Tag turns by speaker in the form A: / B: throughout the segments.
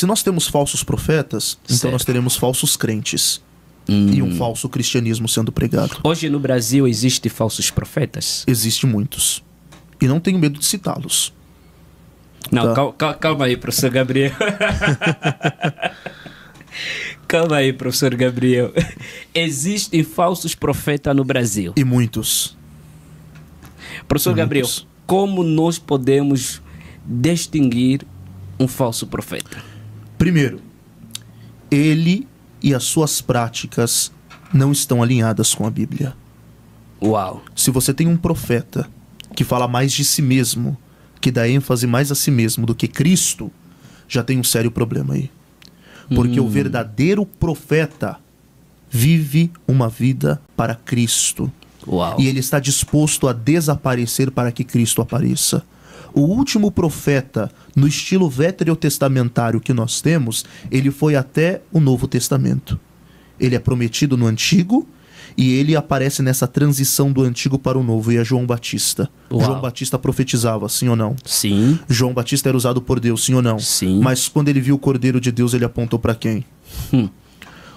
A: Se nós temos falsos profetas, então
B: Certo.
A: nós teremos falsos crentes. E um falso cristianismo sendo pregado.
B: Hoje no Brasil existem falsos profetas?
A: Existem muitos. E não tenho medo de citá-los.
B: Não,
A: Tá.
B: calma aí, professor Gabriel. Calma aí, professor Gabriel. Existem falsos profetas no Brasil.
A: E muitos.
B: Professor Gabriel,
A: Muitos.
B: como nós podemos distinguir um falso profeta?
A: Primeiro, ele e as suas práticas não estão alinhadas com a Bíblia.
B: Uau.
A: Se você tem um profeta que fala mais de si mesmo, que dá ênfase mais a si mesmo do que Cristo, já tem um sério problema aí. Porque o verdadeiro profeta vive uma vida para Cristo.
B: Uau.
A: E ele está disposto a desaparecer para que Cristo apareça. O último profeta, no estilo veterotestamentário que nós temos, ele foi até o Novo Testamento. Ele é prometido no Antigo e ele aparece nessa transição do Antigo para o Novo, e é João Batista.
B: Uau.
A: João Batista profetizava, sim ou não?
B: Sim.
A: João Batista era usado por Deus, sim ou não?
B: Sim.
A: Mas quando ele viu o Cordeiro de Deus, ele apontou para quem?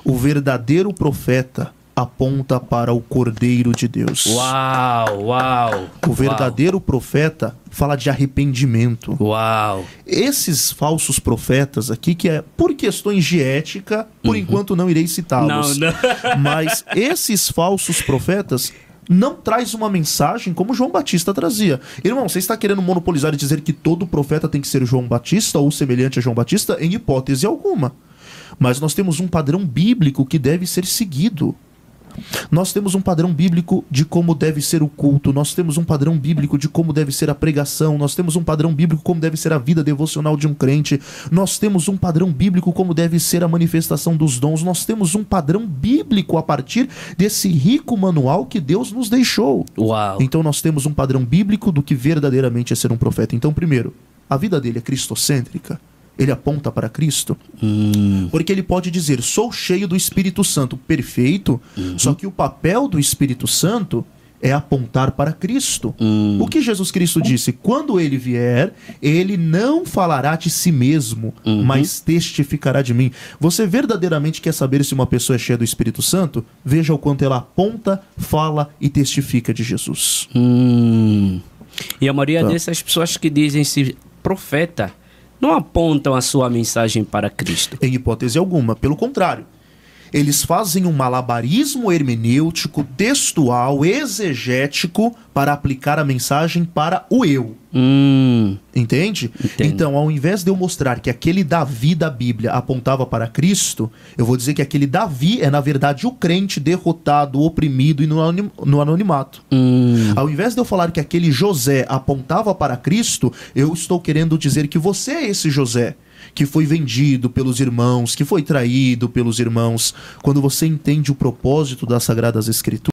A: O verdadeiro profeta aponta para o Cordeiro de Deus.
B: Uau, uau.
A: O verdadeiro profeta fala de arrependimento.
B: Uau.
A: Esses falsos profetas aqui, que é por questões de ética, por enquanto não irei citá-los.
B: Não.
A: Mas esses falsos profetas não traz uma mensagem como João Batista trazia. Irmão, você está querendo monopolizar e dizer que todo profeta tem que ser João Batista ou semelhante a João Batista? Em hipótese alguma. Mas nós temos um padrão bíblico que deve ser seguido. Nós temos um padrão bíblico de como deve ser o culto, nós temos um padrão bíblico de como deve ser a pregação, nós temos um padrão bíblico como deve ser a vida devocional de um crente, nós temos um padrão bíblico como deve ser a manifestação dos dons, nós temos um padrão bíblico a partir desse rico manual que Deus nos deixou.
B: Uau.
A: Então nós temos um padrão bíblico do que verdadeiramente é ser um profeta. Então, primeiro, a vida dele é cristocêntrica. Ele aponta para Cristo. Porque ele pode dizer, sou cheio do Espírito Santo. Perfeito. Só que o papel do Espírito Santo é apontar para Cristo. O que Jesus Cristo disse? Quando ele vier, ele não falará de si mesmo, mas testificará de mim. Você verdadeiramente quer saber se uma pessoa é cheia do Espírito Santo? Veja o quanto ela aponta, fala e testifica de Jesus.
B: E a maioria dessas pessoas que dizem-se profeta não apontam a sua mensagem para Cristo.
A: Em hipótese alguma. Pelo contrário, eles fazem um malabarismo hermenêutico, textual, exegético para aplicar a mensagem para o eu. Entende?
B: Entendo.
A: Então, ao invés de eu mostrar que aquele Davi da Bíblia apontava para Cristo, eu vou dizer que aquele Davi é, na verdade, o crente derrotado, oprimido e no anonimato. Ao invés de eu falar que aquele José apontava para Cristo, eu estou querendo dizer que você é esse José, que foi vendido pelos irmãos, que foi traído pelos irmãos. Quando você entende o propósito das Sagradas Escrituras,